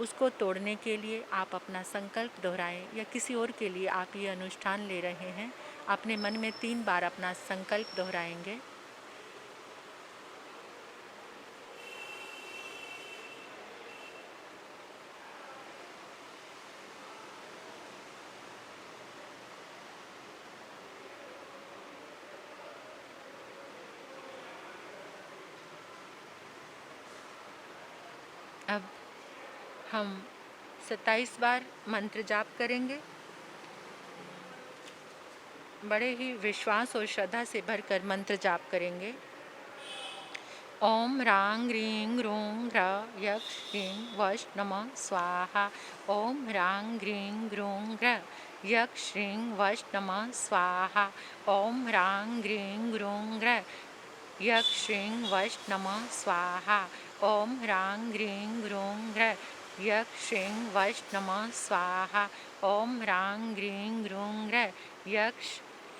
उसको तोड़ने के लिए आप अपना संकल्प दोहराएं, या किसी और के लिए आप ये अनुष्ठान ले रहे हैं, अपने मन में 3 बार अपना संकल्प दोहराएंगे। अब हम 27 बार मंत्र जाप करेंगे। बड़े ही विश्वास और श्रद्धा से भरकर मंत्र जाप करेंगे। ओम रांग ह्रीं ह्रूं ह्र यक्ष ह्रीं वश नमः स्वाहा। ओम रांग ह्रीं ह्रूं ह्र यक्ष ह्रीं वश नमः स्वाहा। ओम रांग ह्रीं ह्रूं ह्र यक्ष ह्रीं वश नमः स्वाहा। ओम रांग ह्रीं ह्रूं ह्र यक्ष ह्रीं वश नमः स्वाहा। ओम रांग ह्रीं ह्रूं ह्र यक्ष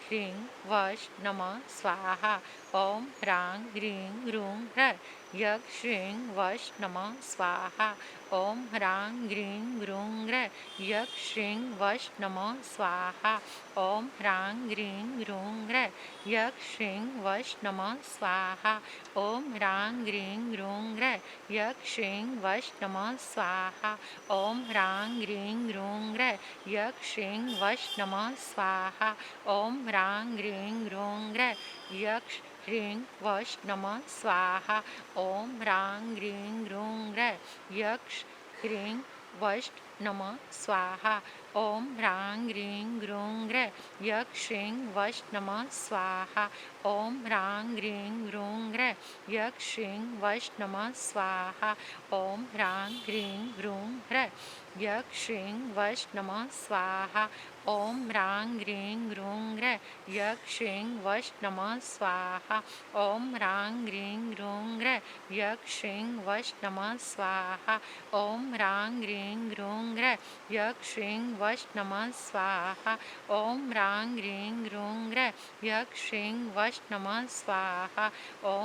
ह्रीं वश नमः स्वाहा। ओम रांग ह्रीं ह्रूं ह्र यक्ष ह्रीं वश नमः स्वाहा। ओम रांग ह्रीं ह्रूं ह्र यक्ष ह्रीं वश नमः स्वाहा। ओम रांग ह्रीं ह्रूं ह्र यक्ष ह्रीं वश नमः स्वाहा। ओम रांग ह्रीं ह्रूं ह्र यक्ष ह्रीं वश नमः स्वाहा। ओम रांग ह्रीं ह्रूं ह्र यक्ष ह्रीं वश नमः स्वाहा। ओम रांग ह्रीं ह्रूं ह्र यक्ष ह्रीं वश नमः स्वाहा। ओम रांग ह्रीं ह्रूं ह्र यक्ष ह्रीं वश नमः स्वाहा। ओम रांग ह्रीं ह्रूं ह्र यक्ष ह्रीं वश नमः स्वाहा। ओम रांग ह्रीं ह्रूं ह्र यक्ष ह्रीं वश नमः स्वाहा। ओम रांग ह्रीं ह्रूं ह्र यक्ष ह्रीं वश नमः स्वाहा। ओम रांग ह्रीं ह्रूं ह्र यक्ष ह्रीं वश नमः स्वाहा। ओम रांग ह्रीं ह्रूं ह्र यक्ष ह्रीं वश नमः स्वाहा। ओम रांग ह्रीं ह्रूं ह्र यक्ष ह्रीं वश नमः स्वाहा। ओम रांग ह्रीं ह्रूं ह्र यक्ष ह्रीं वश नमः स्वाहा।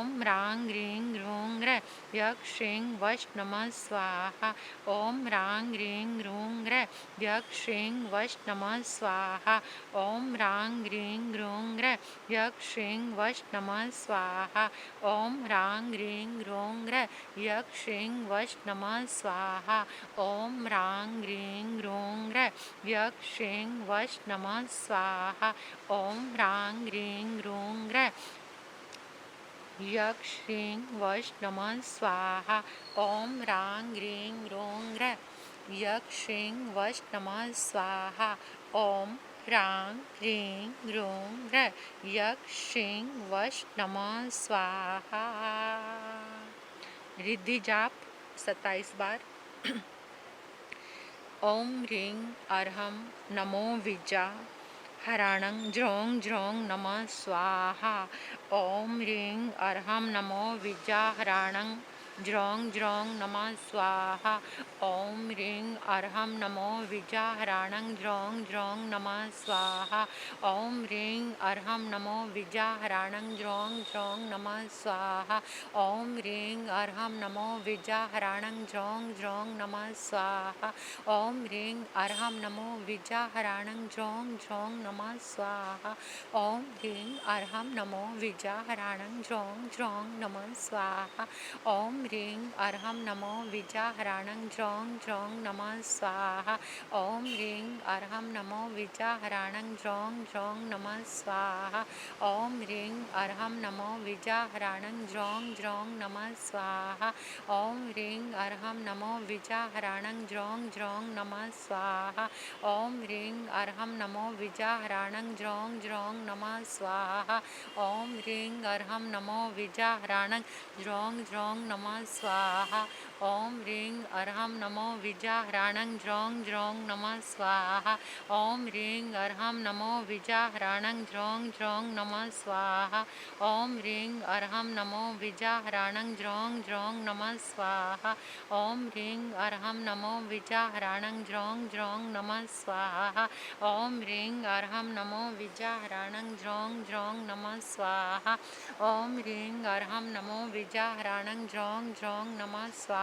ओम रांग ह्रीं ह्रूं ह्र यक्ष ह्रीं वश नमः स्वाहा। ओम रांग ह्रीं ह्रूं ह्र यक्ष ह्रीं वश नमः स्वाहा। ओम रांग ह्रीं ह्रूं ह्र यक्ष ह्रीं वश नमः स्वाहा। ओम रांग ह्रीं ह्रूं ह्र यक्ष ह्रीं वश नमः स्वाहा। ओम रांग ह्रीं ह्रूं ह्र यक्ष ह्रीं वश नमः स्वाहा। ओम रांग ह्रीं ह्रूं ह्र यक्ष ह्रीं वश नमः स्वाहा। ओम रांग ह्रीं ह्रूं ह्र यक्ष ह्रीं वश नमः स्वाहा। ओम रांग ह्रीं ह्रूं ह्र यक्ष ह्रीं वश नमः स्वाहा। रिद्धि जाप 27 बार। ओम ह्रीं अर्हं नमो विजा हराणं ज्रों ज्रों नमः स्वाहा। ओम ह्रीं अर्हं नमो विजा हराणं ज्रों ज्रों नमः स्वाहा। ओम ह्रीं अर्हं नमो विजा हराणं ज्रों ज्रों नमः स्वाहा। ओम ह्रीं अर्हं नमो विजा हराणं ज्रों ज्रों नमः स्वाहा। ओम ह्रीं अर्हं नमो विजा हराणं ज्रों ज्रों नमः स्वाहा। ओम ह्रीं अर्हं नमो विजा हराणं ज्रों ज्रों नमः स्वाहा। ओम ह्रीं अर्हं नमो विजा हराणं ज्रों ज्रों नमः स्वाहा। ओम ह्रीं अर्हं नमो विजा हराणं ज्रों ज्रों नमः स्वाहा। ओम ह्रीं अर्हं नमो विजा हराणं ज्रों ज्रों नमः स्वाहा। ओम ह्रीं अर्हं नमो विजा हराणं ज्रों ज्रों नमः स्वाहा। ओम ह्रीं अर्हं नमो विजा हराणं ज्रों ज्रों नमः स्वाहा। ओम ह्रीं अर्हं नमो विजा हराणं ज्रों ज्रों नमः स्वाहा। ओम ह्रीं अर्हं नमो विजा हराणं ज्रों ज्रों नमः स्वाहा। ओम ह्रीं अर्हं नमो विजा हराणं ज्रों ज्रों नमः स्वाहा। ओम ह्रीं अर्हं नमो विजा हराणं ज्रों ज्रों नमः स्वाहा। ओम ह्रीं अर्हं नमो विजा हराणं ज्रों ज्रों नमः स्वाहा। ओम ह्रीं अर्हं नमो विजा हराणं ज्रों ज्रों नमः स्वाहा। ओम ह्रीं अर्हं नमो विजा हराणं ज्रों ज्रों नमः स्वाहा। ओम ह्रीं अर्हं नमो विजा हराणं ज्रों ज्रों नमः स्वाहा।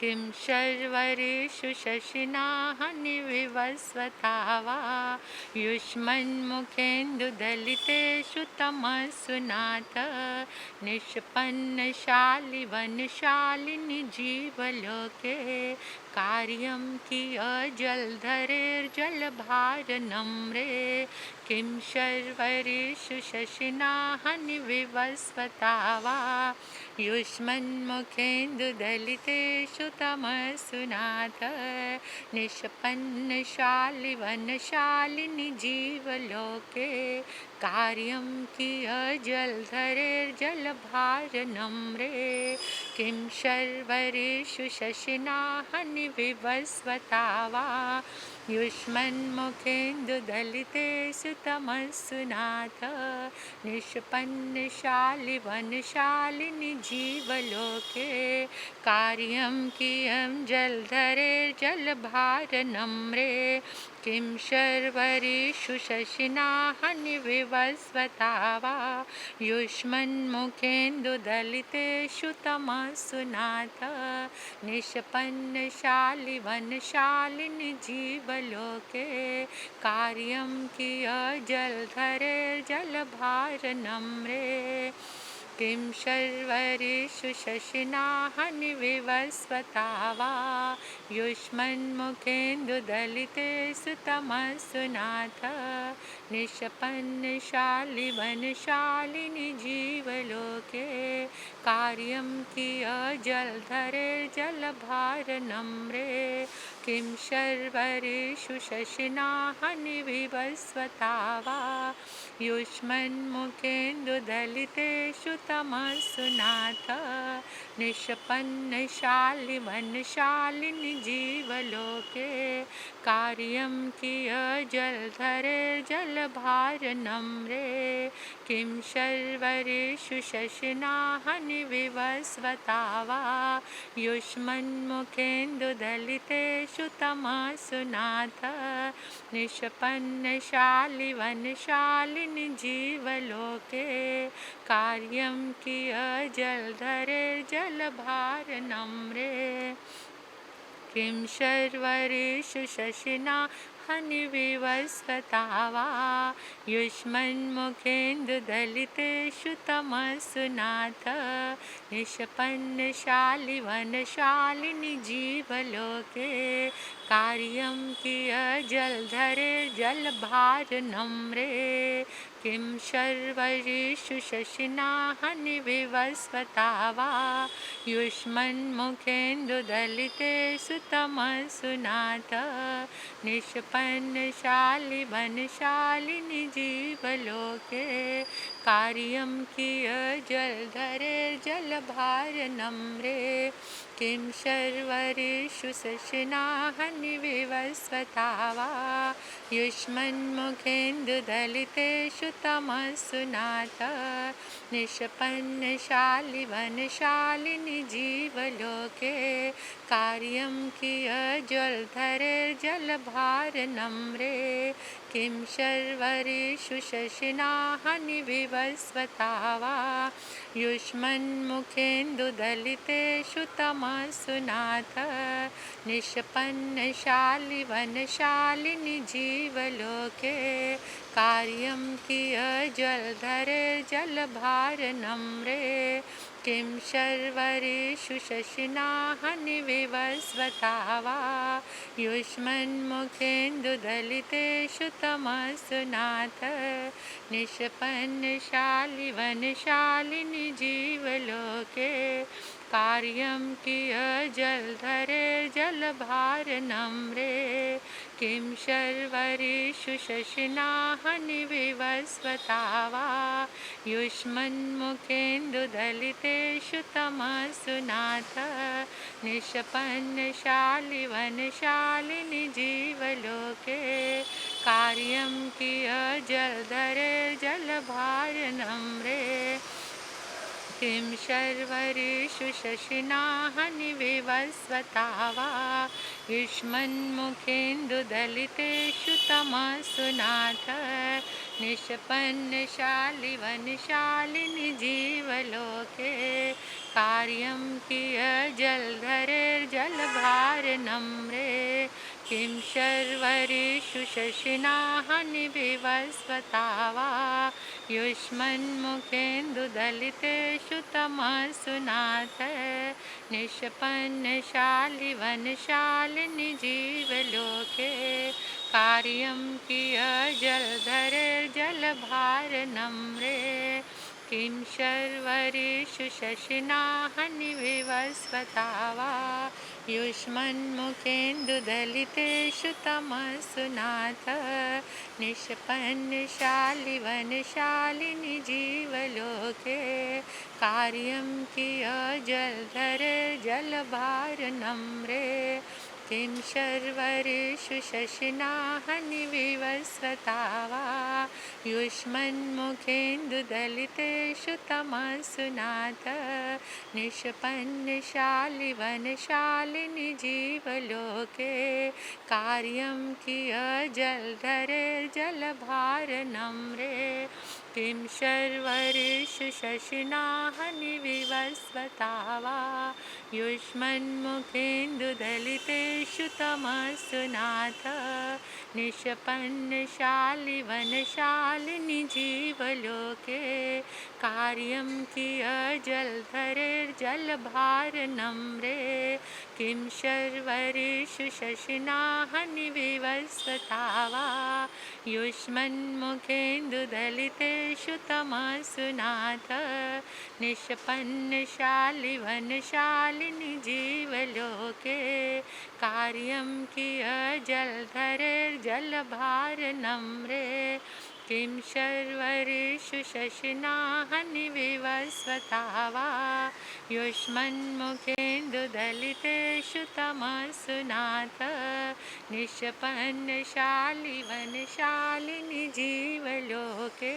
किं शर्वरेषु शशिनाहनिविवस्वता वा युष्मन्मुखेन्दुदलितेषु तमसु नाथ निष्पन्नशालिवनशालिनि जीवलोके कार्यं कियजलधरेर्जलभारनम्रे किं शर्वरेषु शशिनाहनिविवस्वता वा युष्मन्मुखेन्दुदलितेषु तमसु नाथ निष्पन्नशालिवनशालिनि जीवलोके कार्यं कियजलधरेर्जलभारनम्रे किं शर्वरेषु शशिनाहनिविवस्वता वा युष्मन्मुखेन्दुदलितेषु तमसु नाथ निष्पन्नशालिवनशालिनि जीवलोके कार्यं कियं जलधरेर्जलभारनम्रे किं शर्वरेषु शशिनाहनिविवस्वता वा युष्मन्मुखेन्दुदलितेषु तमसु नाथ निष्पन्नशालिवनशालिनि जीवलोके कार्यं कियजलधरेर्जलभारनम्रे किं शर्वरेषु शशिनाहनिविवस्वता वा युष्मन्मुखेन्दुदलितेषु तमसु नाथ निष्पन्नशालिवनशालिनि जीवलोके कार्यं कियजलधरेर्जलभारनम्रे किं शर्वरेषु शशिनाहनिविवस्वता वा युष्मन्मुखेन्दुदलितेषु तमसु नाथ निष्पन्नशालिवनशालिनि जीवलोके कार्यं कियजलधरेर्जलभारनम्रे किं शर्वरेषु शशिनाहनिविवस्वता वा युष्मन्मुखेन्दुदलितेषु तमसु नाथ निष्पन्नशालिवनशालिनि जीवलोके कार्यं कियजलधरेर्जलभारनम्रे किं शर्वरेषु शशिनाहनिविवस्वता वा युष्मन्मुखेन्दुदलितेषु तमसु नाथ निष्पन्नशालिवनशालिनि जीवलोके कार्यं कियजलधरेर्जलभारनम्रे किं शर्वरेषु शशिनाहनिविवस्वता वा युष्मन्मुखेन्दुदलितेषु तमसु नाथ निष्पन्नशालिवनशालिनि जीवलोके कार्यं कियजलधरेर्जलभारनम्रे किं शर्वरेषु शशिनाहनिविवस्वता वा युष्मन्मुखेन्दुदलितेषु तमसु नाथ निष्पन्नशालिवनशालिनि जीवलोके कार्यं कियजलधरेर्जलभारनम्रे किं शर्वरेषु शशिनाहनिविवस्वता वा युष्मन्मुखेन्दुदलितेषु तमसु नाथ निष्पन्नशालिवनशालिनि जीवलोके कार्यं कियजलधरेर्जलभारनम्रे किं शर्वरेषु शशिनाहनिविवस्वता वा युष्मन्मुखेन्दुदलितेषु तमसु नाथ निष्पन्नशालिवनशालिनि जीवलोके कार्यं कियजलधरेर्जलभारनम्रे किं शर्वरेषु शशिनाहनिविवस्वता वा युष्मन्मुखेन्दुदलितेषु तमसु नाथ निष्पन्नशालिवनशालिनि जीवलोके कार्यं कियजलधरेर्जलभारनम्रे किं शर्वरेषु शशिनाहनिविवस्वता वा युष्मन्मुखेन्दुदलितेषु तमसु नाथ निष्पन्नशालिवनशालिनि जीवलोके कार्यं किय जलधरेर्जलभारनम्रे किं शर्वरीषु शशिनाहनिविवस्वता वा युष्मन्मुखेन्दुदलितेषु तमसु नाथ निष्पन्नशालिवनशालिनि जीवलोके कार्यं किय जलधरेर्जलभारनम्रे किं शर्वरीषु शशिनाहनिविवस्वता वा युष्मन्मुखेन्दुदलितेषु तमसु नाथ निष्पन्नशालिवनशालिनि जीवलोके कार्यं किय जलधरेर्जलभारनम्रे किं शर्वरीषु शशिनाहनिविवस्वता वा युष्मन्मुखेन्दुदलितेषु तमसु नाथ निष्पन्नशालिवनशालिनि जीवलोके कार्यं किय जलधरेर्जलभारनम्रे किं शर्वरीषु शशिनाहनिविवस्वता वा युष्मन्मुखेन्दुदलितेषु तमसु नाथ निष्पन्नशालिवनशालिनि जीवलोके कार्यं किय जलधरेर्जलभारनम्रे किं शर्वरीषु शशिनाहनिविवस्वता वा युष्मन्मुखेन्दुदलितेषु तमसु नाथ निष्पन्नशालिवनशालिनि जीवलोके कार्यं किय जलधरेर्जलभारनम्रे किं शर्वरीषु शशिनाहनिविवस्वता वा युष्मन्मुखेन्दुदलितेषु तमसु नाथ निष्पन्नशालिवनशालिनि जीवलोके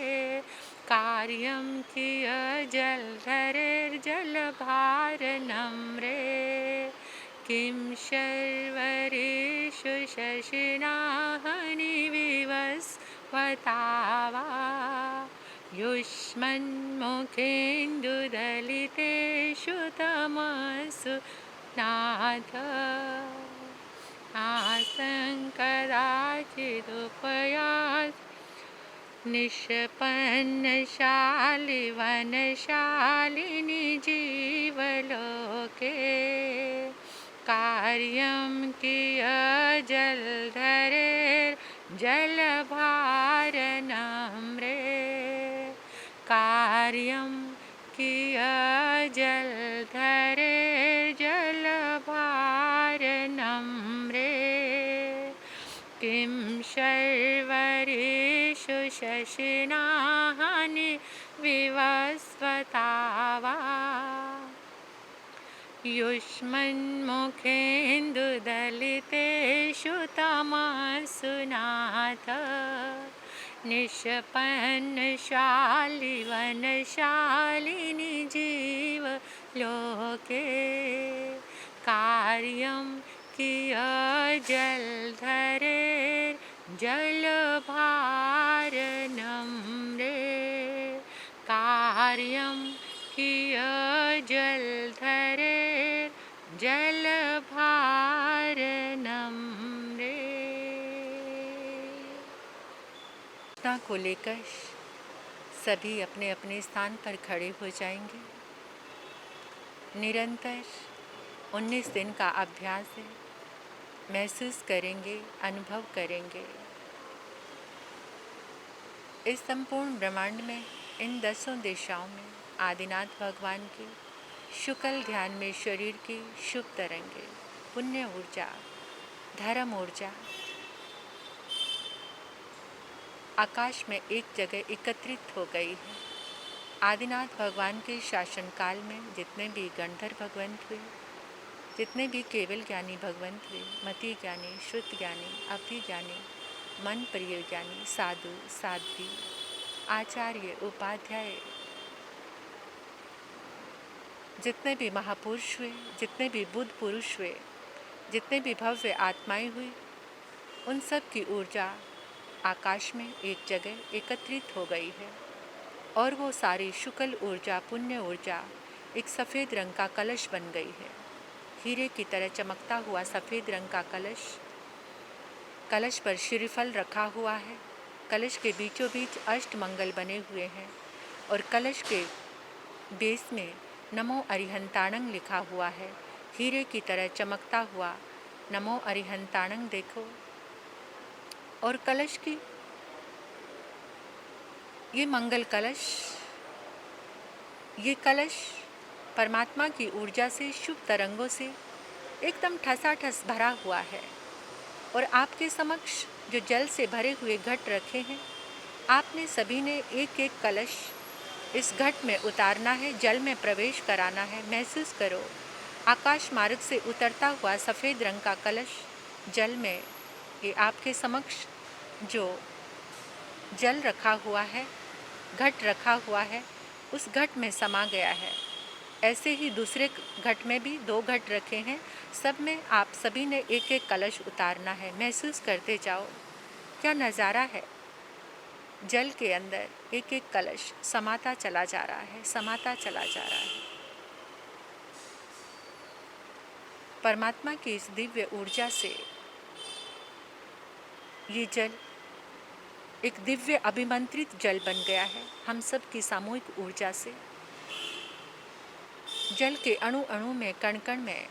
कार्यं किय जलधरेर्जलभारनम्रे किं शर्वरीषु शशिनाहनिविवस्वता वा युष्मन्मुखेन्दुदलितेषु तमसु नाथ आसङ्कदाचिदुपयात् निष्पन्नशालिवनशालिनि जीवलोके कार्यं किय जलधरेर्जलभारनम्रे कार्यं किय जलधरेर्जलभारनम्रे किं शर्वरीषु शशिनाहनिविवस्वता वा युष्मन्मुखेन्दुदलितेषु तमसु नाथ निष्पन्नशालिवनशालिनि जीवलोके कार्यं किय जलधरेर्जलभारनम्रे कार्यं किय जलधरेर्जलभारनम्रे। घटना को लेकर सभी अपने अपने स्थान पर खड़े हो जाएंगे। निरंतर 19 दिन का अभ्यास है, महसूस करेंगे, अनुभव करेंगे। इस संपूर्ण ब्रह्मांड में, इन 10 दिशाओं में आदिनाथ भगवान की शुक्ल ध्यान में शरीर की शुभ तरंगे, पुण्य ऊर्जा, धर्म ऊर्जा आकाश में एक जगह एकत्रित हो गई है। आदिनाथ भगवान के शासनकाल में जितने भी गंधर्व भगवंत हुए, जितने भी केवल ज्ञानी भगवंत हुए, मति ज्ञानी, शुद्ध ज्ञानी, अति ज्ञानी, मन प्रिय ज्ञानी, साधु, साध्वी, आचार्य, उपाध्याय, जितने भी महापुरुष हुए, जितने भी बुद्ध पुरुष हुए, जितने भी भव्य आत्माएं हुई, उन सब की ऊर्जा आकाश में एक जगह एकत्रित हो गई है। और वो सारी शुक्ल ऊर्जा, पुण्य ऊर्जा एक सफ़ेद रंग का कलश बन गई है। हीरे की तरह चमकता हुआ सफ़ेद रंग का कलश, कलश पर श्रीफल रखा हुआ है। कलश के बीचों बीच अष्टमंगल बने हुए हैं और कलश के बेस में नमो अरिहंताणं लिखा हुआ है। हीरे की तरह चमकता हुआ नमो अरिहंताणं देखो। और कलश की ये मंगल कलश, ये कलश परमात्मा की ऊर्जा से, शुभ तरंगों से एकदम ठसाठस भरा हुआ है। और आपके समक्ष जो जल से भरे हुए घट रखे हैं, आपने सभी ने एक एक कलश इस घट में उतारना है, जल में प्रवेश कराना है। महसूस करो आकाश मार्ग से उतरता हुआ सफ़ेद रंग का कलश जल में, ये आपके समक्ष जो जल रखा हुआ है, घट रखा हुआ है, उस घट में समा गया है। ऐसे ही दूसरे घट में भी 2 घट रखे हैं, सब में आप सभी ने एक एक कलश उतारना है। महसूस करते जाओ क्या नज़ारा है। जल के अंदर एक एक कलश समाता चला जा रहा है, समाता चला जा रहा है। परमात्मा की इस दिव्य ऊर्जा से ये जल एक दिव्य अभिमंत्रित जल बन गया है। हम सब की सामूहिक ऊर्जा से जल के अणु अणु में, कण कण में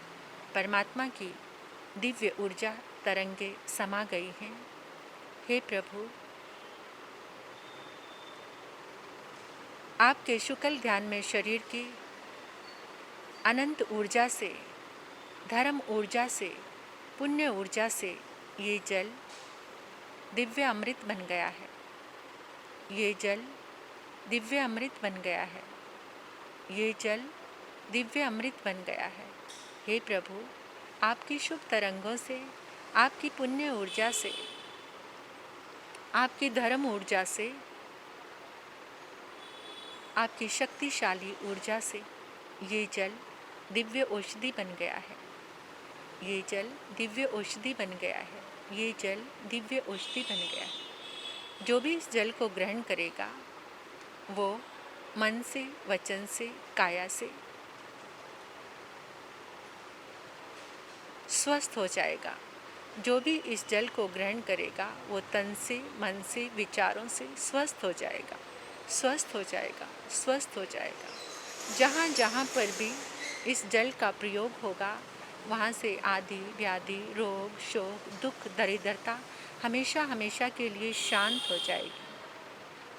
परमात्मा की दिव्य ऊर्जा तरंगे समा गई हैं। हे प्रभु, आपके शुक्ल ध्यान में शरीर की अनंत ऊर्जा से, धर्म ऊर्जा से, पुण्य ऊर्जा से ये जल दिव्य अमृत बन गया है। ये जल दिव्य अमृत बन गया है। ये जल दिव्य अमृत बन गया है। हे प्रभु, आपकी शुभ तरंगों से, आपकी पुण्य ऊर्जा से, आपकी धर्म ऊर्जा से, आपकी शक्तिशाली ऊर्जा से ये जल दिव्य औषधि बन गया है। ये जल दिव्य औषधि बन गया है। ये जल दिव्य औषधि बन गया है। जो भी इस जल को ग्रहण करेगा वो मन से, वचन से, काया से स्वस्थ हो जाएगा। जो भी इस जल को ग्रहण करेगा वो तन से, मन से, विचारों से स्वस्थ हो जाएगा, स्वस्थ हो जाएगा, स्वस्थ हो जाएगा। जहाँ जहाँ पर भी इस जल का प्रयोग होगा वहाँ से आदि, व्याधि, रोग, शोक, दुख, दरिद्रता हमेशा हमेशा के लिए शांत हो जाएगी।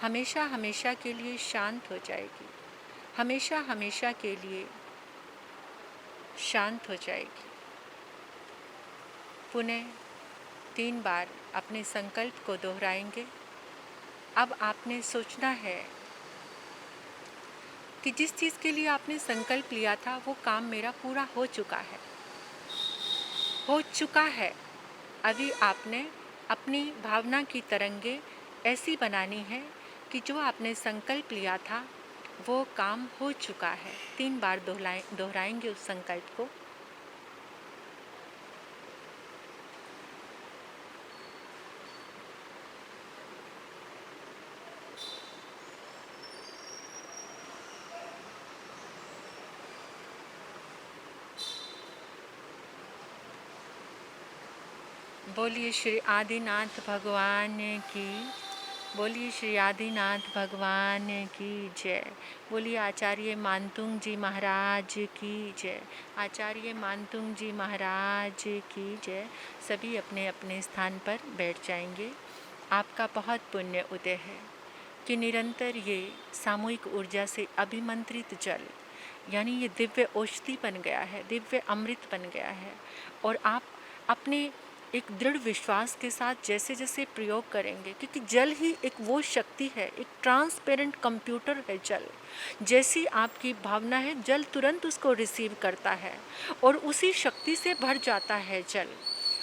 हमेशा हमेशा के लिए शांत हो जाएगी। हमेशा हमेशा के लिए शांत हो जाएगी। पुनः 3 बार अपने संकल्प को दोहराएंगे। अब आपने सोचना है कि जिस चीज़ के लिए आपने संकल्प लिया था वो काम मेरा पूरा हो चुका है, हो चुका है। अभी आपने अपनी भावना की तरंगे ऐसी बनानी है कि जो आपने संकल्प लिया था वो काम हो चुका है। 3 बार दोहराएंगे उस संकल्प को। बोलिए श्री आदिनाथ भगवान की, बोलिए श्री आदिनाथ भगवान की जय। बोलिए आचार्य मानतुंग जी महाराज की जय। आचार्य मानतुंग जी महाराज की जय। सभी अपने अपने स्थान पर बैठ जाएंगे। आपका बहुत पुण्य उदय है कि निरंतर ये सामूहिक ऊर्जा से अभिमंत्रित जल, यानी ये दिव्य औषधि बन गया है, दिव्य अमृत बन गया है। और आप अपने एक दृढ़ विश्वास के साथ जैसे जैसे प्रयोग करेंगे, क्योंकि जल ही एक वो शक्ति है, एक ट्रांसपेरेंट कंप्यूटर है जल। जैसी आपकी भावना है जल तुरंत उसको रिसीव करता है और उसी शक्ति से भर जाता है जल।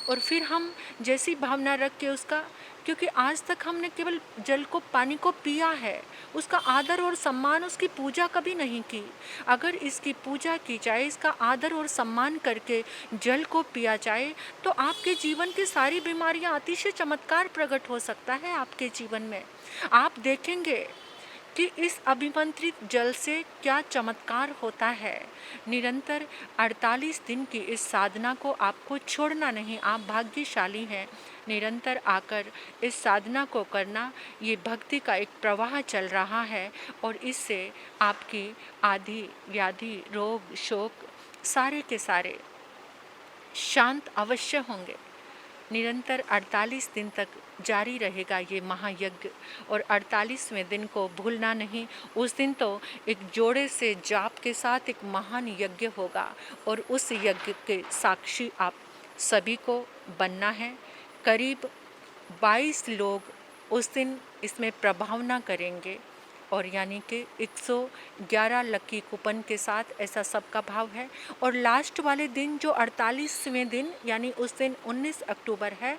और फिर हम जैसी भावना रख के उसका, क्योंकि आज तक हमने केवल जल को, पानी को पिया है, उसका आदर और सम्मान, उसकी पूजा कभी नहीं की। अगर इसकी पूजा की जाए, इसका आदर और सम्मान करके जल को पिया जाए तो आपके जीवन की सारी बीमारियां, अतिशय चमत्कार प्रकट हो सकता है आपके जीवन में। आप देखेंगे कि इस अभिमंत्रित जल से क्या चमत्कार होता है। निरंतर 48 दिन की इस साधना को आपको छोड़ना नहीं, आप भाग्यशाली हैं। निरंतर आकर इस साधना को करना, ये भक्ति का एक प्रवाह चल रहा है और इससे आपकी आदि व्याधि रोग शोक सारे के सारे शांत अवश्य होंगे। निरंतर 48 दिन तक जारी रहेगा ये महायज्ञ और 48वें दिन को भूलना नहीं। उस दिन तो एक जोड़े से जाप के साथ एक महान यज्ञ होगा और उस यज्ञ के साक्षी आप सभी को बनना है। करीब 22 लोग उस दिन इसमें प्रभावना करेंगे और यानी कि 111 लकी कूपन के साथ ऐसा सबका भाव है। और लास्ट वाले दिन जो 48वें दिन यानी उस दिन 19 अक्टूबर है,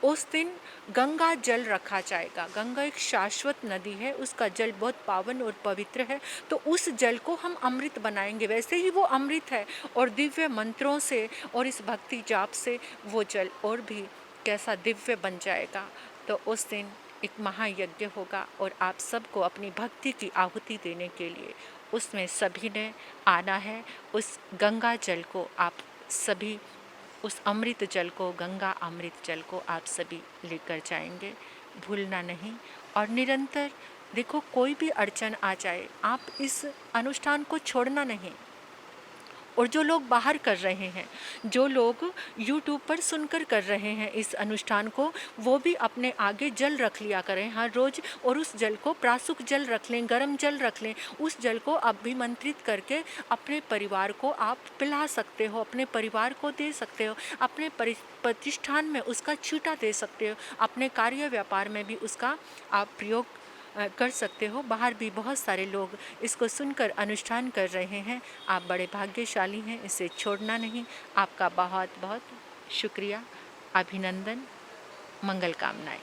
उस दिन गंगा जल रखा जाएगा। गंगा एक शाश्वत नदी है, उसका जल बहुत पावन और पवित्र है, तो उस जल को हम अमृत बनाएंगे। वैसे ही वो अमृत है और दिव्य मंत्रों से और इस भक्ति जाप से वो जल और भी कैसा दिव्य बन जाएगा। तो उस दिन एक महायज्ञ होगा और आप सबको अपनी भक्ति की आहुति देने के लिए उसमें सभी ने आना है। उस गंगा जल को आप सभी, उस अमृत जल को, गंगा अमृत जल को आप सभी लेकर जाएंगे, भूलना नहीं। और निरंतर देखो, कोई भी अड़चन आ जाए, आप इस अनुष्ठान को छोड़ना नहीं। और जो लोग बाहर कर रहे हैं, जो लोग YouTube पर सुनकर कर रहे हैं इस अनुष्ठान को, वो भी अपने आगे जल रख लिया करें हर रोज़ और उस जल को प्रासुक जल रख लें, गर्म जल रख लें। उस जल को अभिमंत्रित करके अपने परिवार को आप पिला सकते हो, अपने परिवार को दे सकते हो, अपने प्रतिष्ठान में उसका छींटा दे सकते हो, अपने कार्य व्यापार में भी उसका आप प्रयोग कर सकते हो। बाहर भी बहुत सारे लोग इसको सुनकर अनुष्ठान कर रहे हैं। आप बड़े भाग्यशाली हैं, इसे छोड़ना नहीं। आपका बहुत बहुत शुक्रिया, अभिनंदन, मंगल कामनाएं।